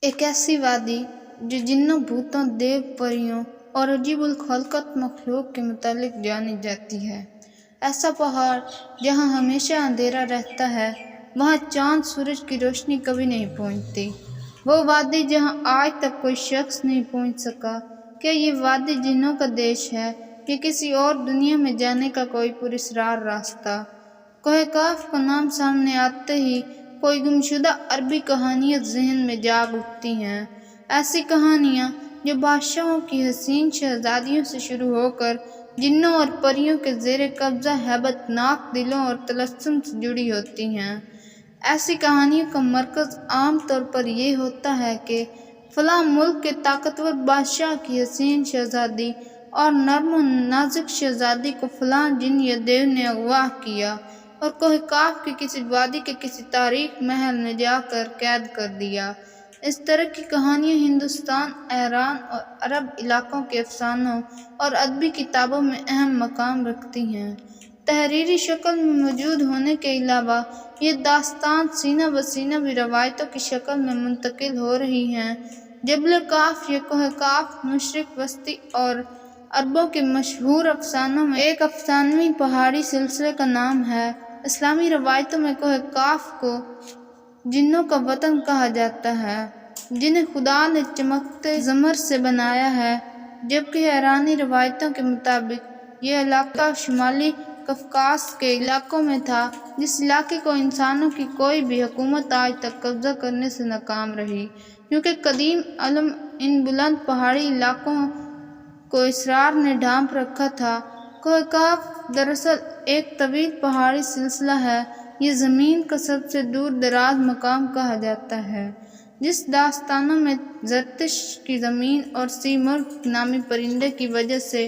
ایک ایسی وادی جو جنوں بھوتوں دیو پریوں اور عجیب الخلقت مخلوق کے متعلق جانی جاتی ہے۔ ایسا پہاڑ جہاں ہمیشہ اندھیرا رہتا ہے، وہاں چاند سورج کی روشنی کبھی نہیں پہنچتی۔ وہ وادی جہاں آج تک کوئی شخص نہیں پہنچ سکا۔ کیا یہ وادی جنوں کا دیش ہے کہ کسی اور دنیا میں جانے کا کوئی پراسرار راستہ؟ کوہ کاف کا نام سامنے آتے ہی کوئی گمشدہ عربی کہانیاں ذہن میں جاگ اٹھتی ہیں، ایسی کہانیاں جو بادشاہوں کی حسین شہزادیوں سے شروع ہو کر جنوں اور پریوں کے زیر قبضہ ہیبت ناک دلوں اور طلسم سے جڑی ہوتی ہیں۔ ایسی کہانیوں کا مرکز عام طور پر یہ ہوتا ہے کہ فلاں ملک کے طاقتور بادشاہ کی حسین شہزادی اور نرم و نازک شہزادی کو فلاں جن یا دیو نے اغوا کیا اور کوہ کاف کی کسی وادی کے کسی تاریک محل میں جا کر قید کر دیا۔ اس طرح کی کہانیاں ہندوستان، ایران اور عرب علاقوں کے افسانوں اور ادبی کتابوں میں اہم مقام رکھتی ہیں۔ تحریری شکل میں موجود ہونے کے علاوہ یہ داستان سینہ بہ سینہ بھی روایتوں کی شکل میں منتقل ہو رہی ہیں۔ جبل کاف یا کوہ کاف مشرق وسطی اور عربوں کے مشہور افسانوں میں ایک افسانوی پہاڑی سلسلے کا نام ہے۔ اسلامی روایتوں میں کوہ کاف کو جنوں کا وطن کہا جاتا ہے، جنہیں خدا نے چمکتے زمر سے بنایا ہے، جبکہ ایرانی روایتوں کے مطابق یہ علاقہ شمالی قفقاز کے علاقوں میں تھا، جس علاقے کو انسانوں کی کوئی بھی حکومت آج تک قبضہ کرنے سے ناکام رہی، کیونکہ قدیم علم ان بلند پہاڑی علاقوں کو اسرار نے ڈھانپ رکھا تھا۔ کوہ کاف دراصل ایک طویل پہاڑی سلسلہ ہے۔ یہ زمین کا سب سے دور دراز مقام کہا جاتا ہے، جس داستانوں میں زرتش کی زمین اور سیمرغ نامی پرندے کی وجہ سے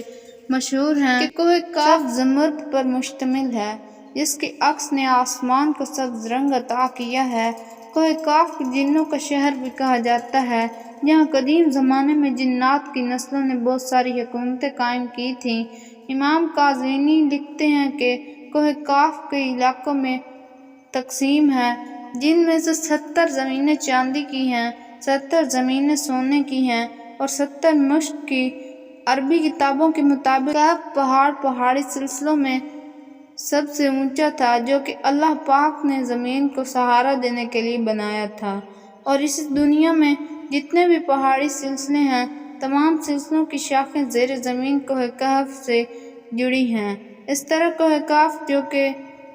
مشہور ہیں کہ کوہ کاف زمرد پر مشتمل ہے، جس کے عکس نے آسمان کو سبز رنگ عطا کیا ہے۔ کوہ کاف کو جنوں کا شہر بھی کہا جاتا ہے، جہاں قدیم زمانے میں جنات کی نسلوں نے بہت ساری حکومتیں قائم کی تھیں۔ امام قازوینی لکھتے ہیں کہ کوہ کاف کئی علاقوں میں تقسیم ہے، جن میں سے 70 زمینیں چاندی کی ہیں، 70 زمینیں سونے کی ہیں اور 70 مشک کی۔ عربی کتابوں کے مطابق کاف پہاڑ پہاڑی سلسلوں میں سب سے اونچا تھا، جو کہ اللہ پاک نے زمین کو سہارا دینے کے لیے بنایا تھا، اور اس دنیا میں جتنے بھی پہاڑی سلسلے ہیں، تمام سلسلوں کی شاخیں زیر زمین کوہ کاف سے جڑی ہیں۔ اس طرح کوہ کاف، جو کہ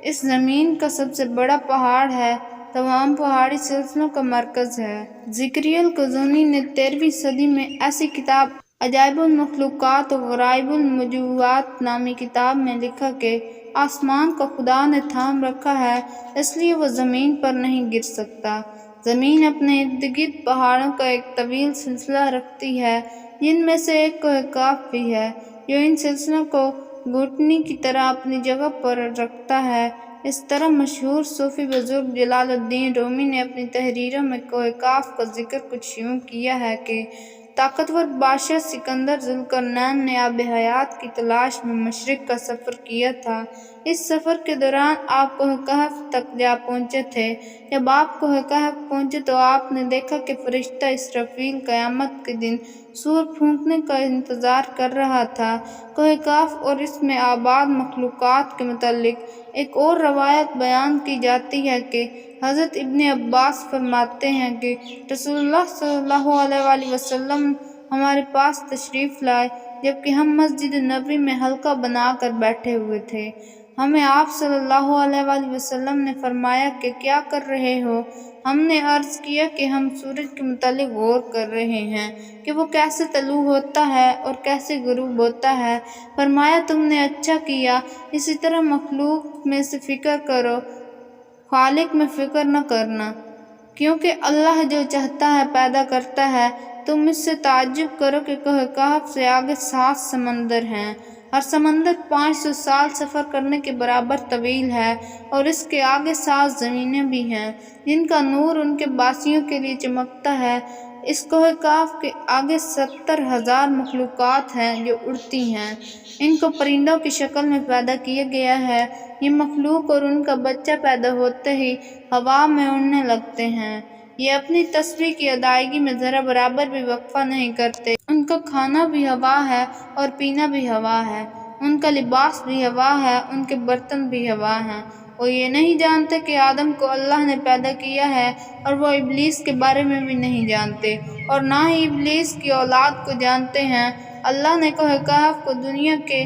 اس زمین کا سب سے بڑا پہاڑ ہے، تمام پہاڑی سلسلوں کا مرکز ہے۔ زکریا القزوینی نے 13ویں صدی میں ایسی کتاب عجائب المخلوقات و غرائب الموجودات نامی کتاب میں لکھا کہ آسمان کو خدا نے تھام رکھا ہے، اس لیے وہ زمین پر نہیں گر سکتا۔ زمین اپنے ارد گرد پہاڑوں کا ایک طویل سلسلہ رکھتی ہے، جن میں سے ایک کوہ کاف بھی ہے، جو ان سلسلوں کو گھٹنی کی طرح اپنی جگہ پر رکھتا ہے۔ اس طرح مشہور صوفی بزرگ جلال الدین رومی نے اپنی تحریروں میں کوہ کاف کا ذکر کچھ یوں کیا ہے کہ طاقتور بادشاہ سکندر ذوالقرنین نے آب حیات کی تلاش میں مشرق کا سفر کیا تھا۔ اس سفر کے دوران آپ کوہ کاف تک جا پہنچے تھے۔ جب آپ کوہ کاف پہنچے تو آپ نے دیکھا کہ فرشتہ اسرافیل قیامت کے دن سور پھونکنے کا انتظار کر رہا تھا۔ کوہ کاف اور اس میں آباد مخلوقات کے متعلق ایک اور روایت بیان کی جاتی ہے کہ حضرت ابن عباس فرماتے ہیں کہ رسول اللہ صلی اللہ علیہ وآلہ وسلم ہمارے پاس تشریف لائے جبکہ ہم مسجد نبوی میں حلقہ بنا کر بیٹھے ہوئے تھے۔ ہمیں آپ صلی اللہ علیہ وآلہ وسلم نے فرمایا کہ کیا کر رہے ہو؟ ہم نے عرض کیا کہ ہم سورج کے متعلق غور کر رہے ہیں کہ وہ کیسے طلوع ہوتا ہے اور کیسے غروب ہوتا ہے۔ فرمایا تم نے اچھا کیا، اسی طرح مخلوق میں سے فکر کرو، خالق میں فکر نہ کرنا، کیونکہ اللہ جو چاہتا ہے پیدا کرتا ہے۔ تم اس سے تعجب کرو کہ کوہ کاف سے آگے 7 سمندر ہیں، ہر سمندر 500 سال سفر کرنے کے برابر طویل ہے، اور اس کے آگے 7 زمینیں بھی ہیں جن کا نور ان کے باسیوں کے لیے چمکتا ہے۔ اس کوہ کاف کے آگے 70,000 مخلوقات ہیں جو اڑتی ہیں، ان کو پرندوں کی شکل میں پیدا کیا گیا ہے۔ یہ مخلوق اور ان کا بچہ پیدا ہوتے ہی ہوا میں اڑنے لگتے ہیں۔ یہ اپنی تسبیح کی ادائیگی میں ذرا برابر بھی وقفہ نہیں کرتے۔ ان کا کھانا بھی ہوا ہے اور پینا بھی ہوا ہے، ان کا لباس بھی ہوا ہے، ان کے برتن بھی ہوا ہیں۔ وہ یہ نہیں جانتے کہ آدم کو اللہ نے پیدا کیا ہے، اور وہ ابلیس کے بارے میں بھی نہیں جانتے، اور نہ ہی ابلیس کی اولاد کو جانتے ہیں۔ اللہ نے کوہ کہف کو دنیا کے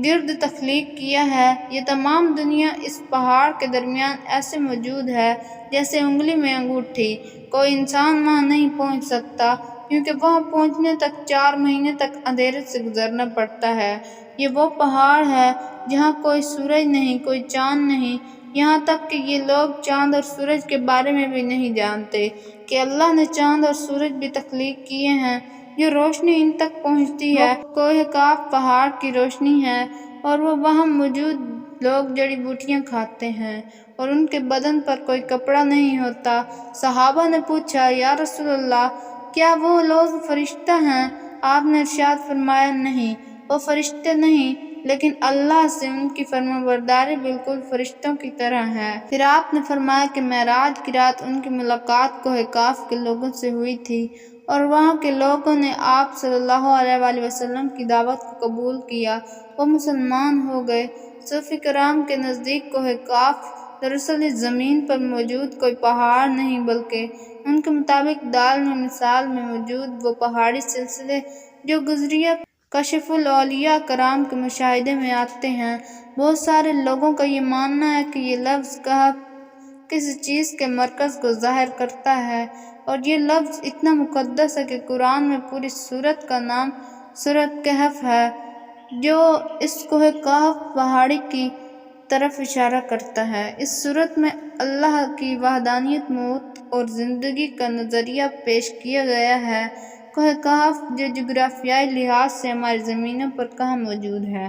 گرد تخلیق کیا ہے۔ یہ تمام دنیا اس پہاڑ کے درمیان ایسے موجود ہے جیسے انگلی میں انگوٹھی۔ کوئی انسان وہاں نہیں پہنچ سکتا، کیونکہ وہاں پہنچنے تک 4 مہینے تک اندھیرے سے گزرنا پڑتا ہے۔ یہ وہ پہاڑ ہے جہاں کوئی سورج نہیں، کوئی چاند نہیں، یہاں تک کہ یہ لوگ چاند اور سورج کے بارے میں بھی نہیں جانتے کہ اللہ نے چاند اور سورج بھی تخلیق کیے ہیں۔ جو روشنی ان تک پہنچتی ہے وہ کوہ کہف پہاڑ کی روشنی ہے، اور وہ وہاں موجود لوگ جڑی بوٹیاں کھاتے ہیں، اور ان کے بدن پر کوئی کپڑا نہیں ہوتا۔ صحابہ نے پوچھا، یا رسول اللہ، کیا وہ لوگ فرشتہ ہیں؟ آپ نے ارشاد فرمایا، نہیں، وہ فرشتے نہیں، لیکن اللہ سے ان کی فرمانبرداری بالکل فرشتوں کی طرح ہے۔ پھر آپ نے فرمایا کہ معراج کی رات ان کی ملاقات کوہ کہف کے لوگوں سے ہوئی تھی، اور وہاں کے لوگوں نے آپ صلی اللہ علیہ وآلہ وسلم کی دعوت کو قبول کیا، وہ مسلمان ہو گئے۔ صوفی کرام کے نزدیک کوہ کہف دراصل اس زمین پر موجود کوئی پہاڑ نہیں، بلکہ ان کے مطابق دال میں مثال میں موجود وہ پہاڑی سلسلے جو گزریہ کشف الاولیاء کرام کے مشاہدے میں آتے ہیں۔ بہت سارے لوگوں کا یہ ماننا ہے کہ یہ لفظ کہف کسی چیز کے مرکز کو ظاہر کرتا ہے، اور یہ لفظ اتنا مقدس ہے کہ قرآن میں پوری سورت کا نام سورۃ کہف ہے، جو اس کوہ کہف پہاڑی کی طرف اشارہ کرتا ہے۔ اس سورت میں اللہ کی وحدانیت، موت اور زندگی کا نظریہ پیش کیا گیا ہے۔ کوہ کہف جو جغرافیائی لحاظ سے ہماری زمینوں پر کہاں موجود ہے،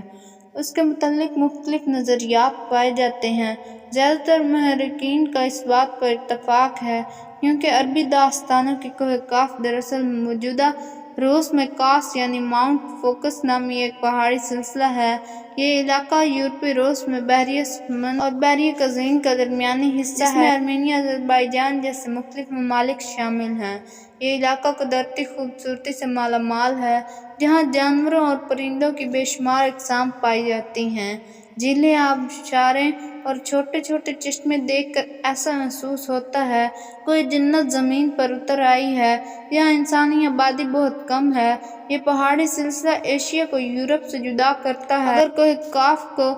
اس کے متعلق مختلف نظریات پائے جاتے ہیں۔ زیادہ تر محققین کا اس بات پر اتفاق ہے، کیونکہ عربی داستانوں کی کوہ کہف دراصل موجودہ روس میں کاس یعنی ماؤنٹ فوکس نامی ایک پہاڑی سلسلہ ہے۔ یہ علاقہ یورپی روس میں بحیرہ سمند اور بحیرہ قزوین کا درمیانی حصہ ہے، جس میں آرمینیا، آذربائیجان جیسے مختلف ممالک شامل ہیں۔ یہ علاقہ قدرتی خوبصورتی سے مالا مال ہے، جہاں جانوروں اور پرندوں کی بے شمار اقسام پائی جاتی ہیں۔ جھیلیں، آبشاریں اور چھوٹے چھوٹے چشمے دیکھ کر ایسا محسوس ہوتا ہے کوئی جنت زمین پر اتر آئی ہے۔ یہاں انسانی آبادی بہت کم ہے۔ یہ پہاڑی سلسلہ ایشیا کو یورپ سے جدا کرتا ہے۔ اگر کوہ کہف کو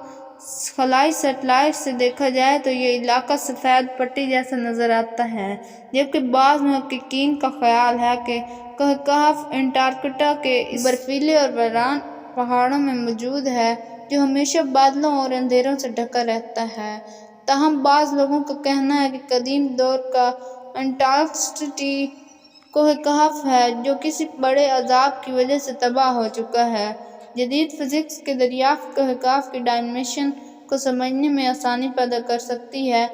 خلائی سیٹلائٹ سے دیکھا جائے تو یہ علاقہ سفید پٹی جیسا نظر آتا ہے، جبکہ بعض محققین کا خیال ہے کہ کوہ کہف انٹارکٹیکا کے اس برفیلے اور ویران پہاڑوں میں موجود ہے جو ہمیشہ بادلوں اور اندھیروں سے ڈھکا رہتا ہے۔ تاہم بعض لوگوں کا کہنا ہے کہ قدیم دور کا انٹارکٹیکا کوہ کہف ہے جو کسی بڑے عذاب کی وجہ سے تباہ ہو چکا ہے۔ جدید فزکس کی دریافت کوہ کہف کی ڈائمینشن کو سمجھنے میں آسانی پیدا کر سکتی ہے۔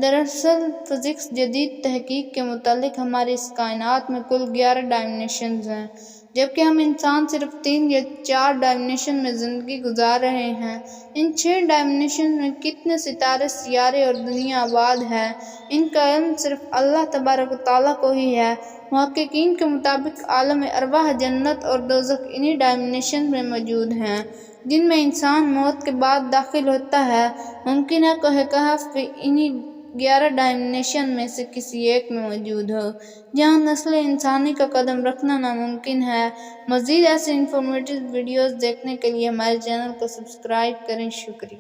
دراصل فزکس جدید تحقیق کے مطابق ہماری اس کائنات میں کل 11 ڈائمینشنز ہیں، جبکہ ہم انسان صرف 3 یا 4 ڈائمینشن میں زندگی گزار رہے ہیں۔ ان 6 ڈائمینشن میں کتنے ستارے، سیارے اور دنیا آباد ہے، ان کا علم صرف اللہ تبارک و تعالیٰ کو ہی ہے۔ محققین کے مطابق عالم ارواح، جنت اور دوزخ انہی ڈائمینشن میں موجود ہیں جن میں انسان موت کے بعد داخل ہوتا ہے۔ ممکن ہے کوہ کہف بھی انہی 11 ڈائمینشن میں سے کسی ایک میں موجود ہو، جہاں نسل انسانی کا قدم رکھنا ناممکن ہے۔ مزید ایسے انفارمیٹیو ویڈیوز دیکھنے کے لیے ہمارے چینل کو سبسکرائب کریں۔ شکریہ۔